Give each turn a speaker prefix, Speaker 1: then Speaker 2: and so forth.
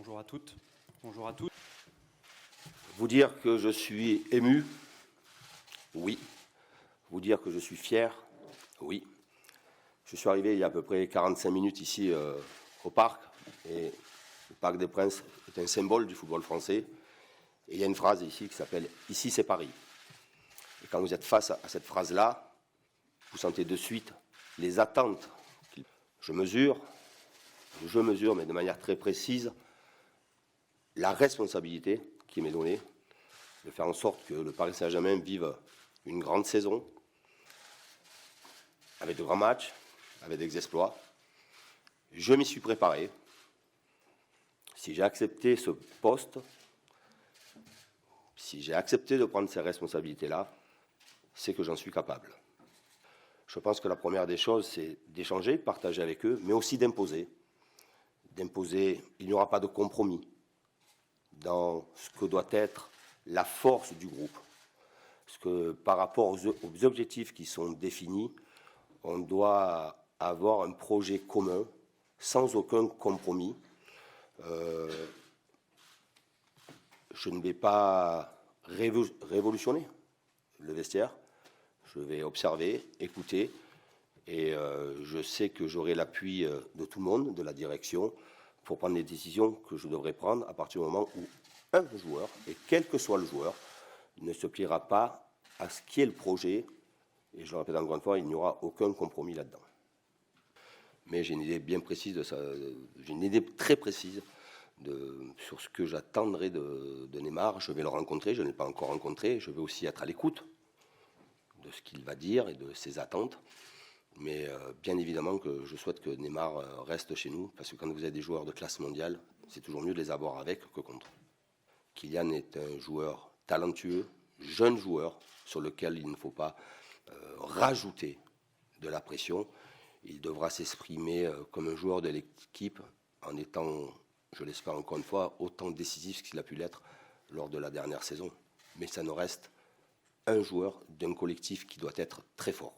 Speaker 1: Bonjour à toutes, bonjour à tous.
Speaker 2: Vous dire que je suis ému, oui. Vous dire que je suis fier, oui. Je suis arrivé il y a à peu près 45 minutes ici au parc, et le Parc des Princes est un symbole du football français. Et il y a une phrase ici qui s'appelle « Ici, c'est Paris ». Et quand vous êtes face à cette phrase-là, vous sentez de suite les attentes. Je mesure, mais de manière très précise, la responsabilité qui m'est donnée de faire en sorte que le Paris Saint-Germain vive une grande saison, avec de grands matchs, avec des exploits. Je m'y suis préparé. Si j'ai accepté ce poste, si j'ai accepté de prendre ces responsabilités-là, c'est que j'en suis capable. Je pense que la première des choses, c'est d'échanger, de partager avec eux, mais aussi d'imposer. D'imposer, il n'y aura pas de compromis dans ce que doit être la force du groupe. Parce que par rapport aux objectifs qui sont définis, on doit avoir un projet commun, sans aucun compromis. Je ne vais pas révolutionner le vestiaire. Je vais observer, écouter, et je sais que j'aurai l'appui de tout le monde, de la direction, pour prendre les décisions que je devrais prendre à partir du moment où un joueur, et quel que soit le joueur, ne se pliera pas à ce qui est le projet. Et je le répète encore une fois, il n'y aura aucun compromis là-dedans. Mais j'ai une idée bien précise de ça, j'ai une idée très précise sur ce que j'attendrai de Neymar. Je vais le rencontrer, je ne l'ai pas encore rencontré, je vais aussi être à l'écoute de ce qu'il va dire et de ses attentes. Mais bien évidemment que je souhaite que Neymar reste chez nous, parce que quand vous avez des joueurs de classe mondiale, c'est toujours mieux de les avoir avec que contre. Kylian est un joueur talentueux, jeune joueur, sur lequel il ne faut pas rajouter de la pression. Il devra s'exprimer comme un joueur de l'équipe en étant, je l'espère encore une fois, autant décisif qu'il a pu l'être lors de la dernière saison. Mais ça nous reste un joueur d'un collectif qui doit être très fort.